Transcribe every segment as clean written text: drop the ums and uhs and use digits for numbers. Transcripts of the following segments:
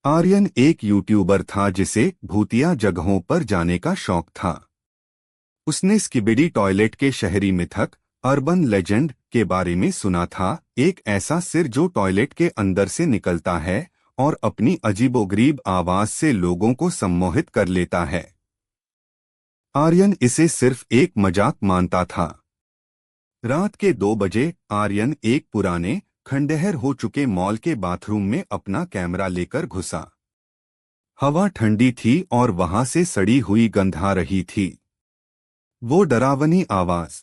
आर्यन एक यूट्यूबर था जिसे भूतिया जगहों पर जाने का शौक था। उसने स्किबिडी टॉयलेट के शहरी मिथक, अर्बन लेजेंड के बारे में सुना था। एक ऐसा सिर जो टॉयलेट के अंदर से निकलता है और अपनी अजीबोगरीब आवाज से लोगों को सम्मोहित कर लेता है। आर्यन इसे सिर्फ एक मजाक मानता था। रात के 2 बजे आर्यन एक पुराने खंडहर हो चुके मॉल के बाथरूम में अपना कैमरा लेकर घुसा। हवा ठंडी थी और वहां से सड़ी हुई गंध आ रही थी। वो डरावनी आवाज।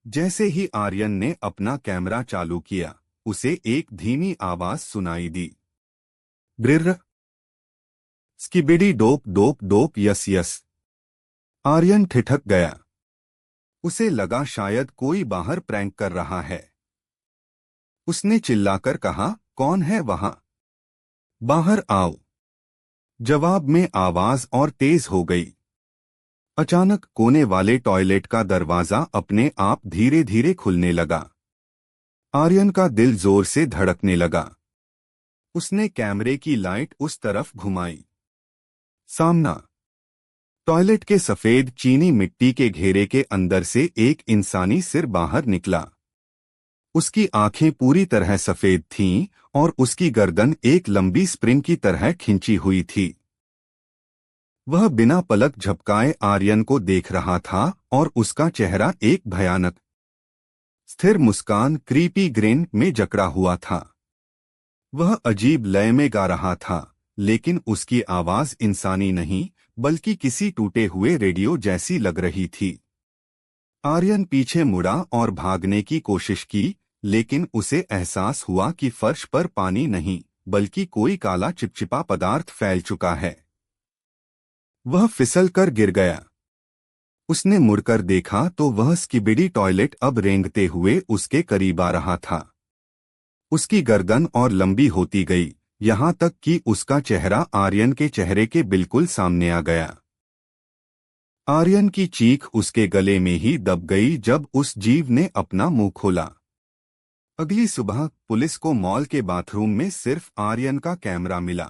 जैसे ही आर्यन ने अपना कैमरा चालू किया, उसे एक धीमी आवाज सुनाई दी। ब्रिर। Skibidi dop dop dop yes yes. Aryan ठिठक गया। उसे लगा शायद कोई बाहर प्रैंक कर रहा है। उसने चिल्लाकर कहा, कौन है वहां? बाहर आओ। जवाब में आवाज और तेज हो गई। अचानक कोने वाले टॉयलेट का दरवाजा अपने आप धीरे धीरे खुलने लगा। आर्यन का दिल जोर से धड़कने लगा। उसने कैमरे की लाइट उस तरफ घुमाई। सामना। टॉयलेट के सफेद चीनी मिट्टी के घेरे के अंदर से एक इंसानी सिर बाहर निकला। उसकी आंखें पूरी तरह सफेद थीं और उसकी गर्दन एक लंबी स्प्रिंग की तरह खिंची हुई थी। वह बिना पलक झपकाए आर्यन को देख रहा था और उसका चेहरा एक भयानक स्थिर मुस्कान, क्रीपी ग्रिन में जकड़ा हुआ था। वह अजीब लय में गा रहा था, लेकिन उसकी आवाज इंसानी नहीं बल्कि किसी टूटे हुए रेडियो जैसी लग रही थी। आर्यन पीछे मुड़ा और भागने की कोशिश की, लेकिन उसे एहसास हुआ कि फर्श पर पानी नहीं बल्कि कोई काला चिपचिपा पदार्थ फैल चुका है। वह फिसल कर गिर गया। उसने मुड़कर देखा तो वह स्किबिडी टॉयलेट अब रेंगते हुए उसके करीब आ रहा था। उसकी गर्दन और लंबी होती गई, यहां तक कि उसका चेहरा आर्यन के चेहरे के बिल्कुल सामने आ गया। आर्यन की चीख उसके गले में ही दब गई जब उस जीव ने अपना मुंह खोला। अगली सुबह पुलिस को मॉल के बाथरूम में सिर्फ आर्यन का कैमरा मिला।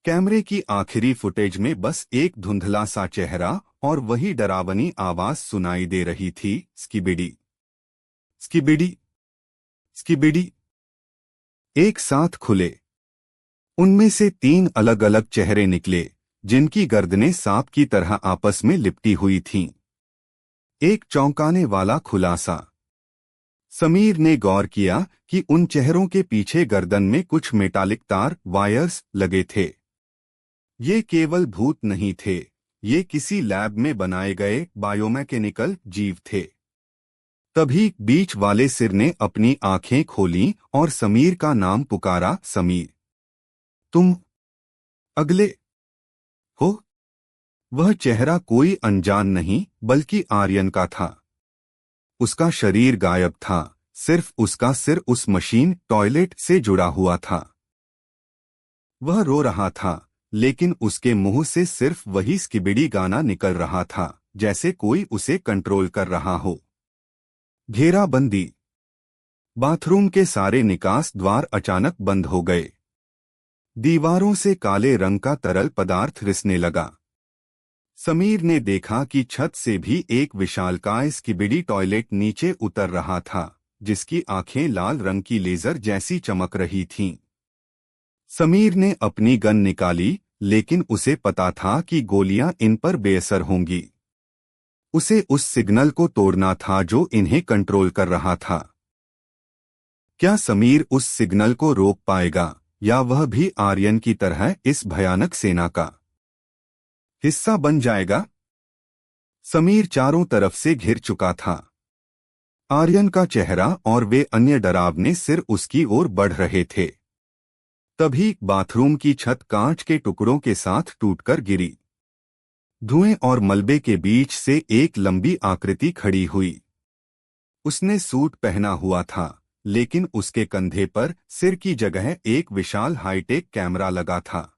कैमरे की आखिरी फुटेज में बस एक धुंधला सा चेहरा और वही डरावनी आवाज सुनाई दे रही थी, स्किबिडी स्किबिडी स्किबिडी। एक साथ खुले। उनमें से 3 अलग अलग चेहरे निकले, जिनकी गर्दनें सांप की तरह आपस में लिपटी हुई थीं। एक चौंकाने वाला खुलासा। समीर ने गौर किया कि उन चेहरों के पीछे गर्दन में कुछ मेटालिक तार वायर्स लगे थे। ये केवल भूत नहीं थे, ये किसी लैब में बनाए गए बायोमैकेनिकल जीव थे। तभी बीच वाले सिर ने अपनी आंखें खोलीं और समीर का नाम पुकारा, समीर, तुम अगले हो। वह चेहरा कोई अनजान नहीं बल्कि आर्यन का था। उसका शरीर गायब था, सिर्फ उसका सिर उस मशीन टॉयलेट से जुड़ा हुआ था। वह रो रहा था, लेकिन उसके मुंह से सिर्फ वही स्किबिडी गाना निकल रहा था, जैसे कोई उसे कंट्रोल कर रहा हो। घेराबंदी। बाथरूम के सारे निकास द्वार अचानक बंद हो गए। दीवारों से काले रंग का तरल पदार्थ रिसने लगा। समीर ने देखा कि छत से भी एक विशालकाय स्किबिडी टॉयलेट नीचे उतर रहा था, जिसकी आंखें लाल रंग की लेजर जैसी चमक रही थीं। समीर ने अपनी गन निकाली, लेकिन उसे पता था कि गोलियां इन पर बेअसर होंगी। उसे उस सिग्नल को तोड़ना था जो इन्हें कंट्रोल कर रहा था। क्या समीर उस सिग्नल को रोक पाएगा, या वह भी आर्यन की तरह इस भयानक सेना का हिस्सा बन जाएगा? समीर चारों तरफ से घिर चुका था। आर्यन का चेहरा और वे अन्य डरावने सिर उसकी ओर बढ़ रहे थे। तभी बाथरूम की छत कांच के टुकड़ों के साथ टूटकर गिरी। धुएं और मलबे के बीच से एक लंबी आकृति खड़ी हुई। उसने सूट पहना हुआ था, लेकिन उसके कंधे पर सिर की जगह एक विशाल हाईटेक कैमरा लगा था।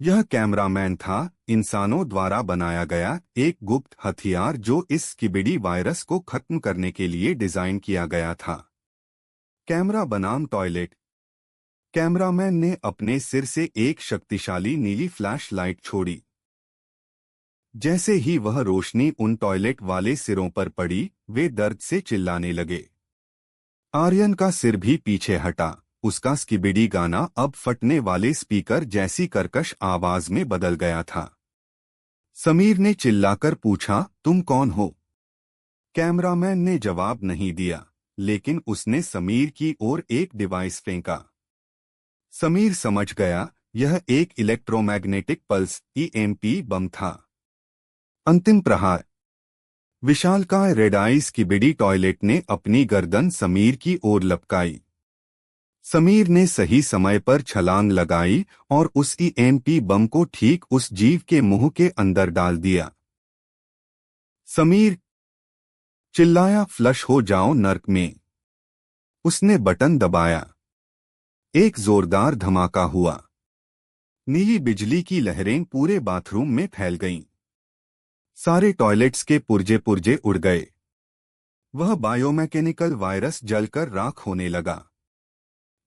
यह कैमरामैन था, इंसानों द्वारा बनाया गया एक गुप्त हथियार जो इस स्किबिडी वायरस को खत्म करने के लिए डिजाइन किया गया था। कैमरा बनाम टॉयलेट। कैमरामैन ने अपने सिर से एक शक्तिशाली नीली फ्लैश लाइट छोड़ी। जैसे ही वह रोशनी उन टॉयलेट वाले सिरों पर पड़ी, वे दर्द से चिल्लाने लगे। आर्यन का सिर भी पीछे हटा। उसका स्किबिडी गाना अब फटने वाले स्पीकर जैसी कर्कश आवाज में बदल गया था। समीर ने चिल्लाकर पूछा, तुम कौन हो? कैमरामैन ने जवाब नहीं दिया, लेकिन उसने समीर की ओर एक डिवाइस फेंका। समीर समझ गया, यह एक इलेक्ट्रोमैग्नेटिक पल्स ईएमपी बम था। अंतिम प्रहार। विशालकाय रेड आइज की बिडी टॉयलेट ने अपनी गर्दन समीर की ओर लपकाई। समीर ने सही समय पर छलांग लगाई और उस ईएमपी बम को ठीक उस जीव के मुंह के अंदर डाल दिया। समीर चिल्लाया, फ्लश हो जाओ नर्क में। उसने बटन दबाया। एक जोरदार धमाका हुआ। नीली बिजली की लहरें पूरे बाथरूम में फैल गईं। सारे टॉयलेट्स के पुर्जे पुर्जे उड़ गए। वह बायोमैकेनिकल वायरस जलकर राख होने लगा।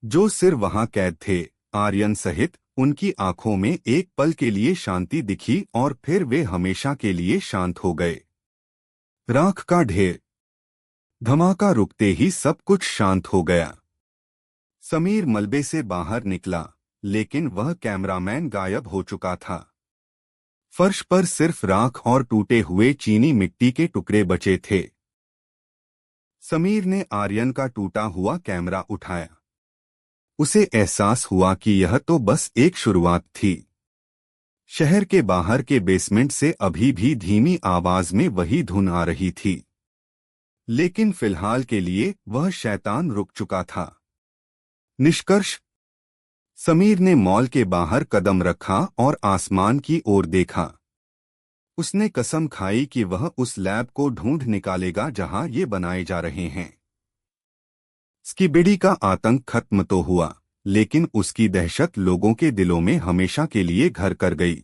जो सिर वहां कैद थे, आर्यन सहित, उनकी आंखों में एक पल के लिए शांति दिखी और फिर वे हमेशा के लिए शांत हो गए। राख का ढेर। धमाका रुकते ही सब कुछ शांत हो गया। समीर मलबे से बाहर निकला, लेकिन वह कैमरामैन गायब हो चुका था। फर्श पर सिर्फ राख और टूटे हुए चीनी मिट्टी के टुकड़े बचे थे। समीर ने आर्यन का टूटा हुआ कैमरा उठाया। उसे एहसास हुआ कि यह तो बस एक शुरुआत थी। शहर के बाहर के बेसमेंट से अभी भी धीमी आवाज में वही धुन आ रही थी, लेकिन फिलहाल के लिए वह शैतान रुक चुका था। निष्कर्ष। समीर ने मॉल के बाहर कदम रखा और आसमान की ओर देखा। उसने कसम खाई कि वह उस लैब को ढूंढ निकालेगा जहां ये बनाए जा रहे हैं। स्किबिडी का आतंक खत्म तो हुआ, लेकिन उसकी दहशत लोगों के दिलों में हमेशा के लिए घर कर गई।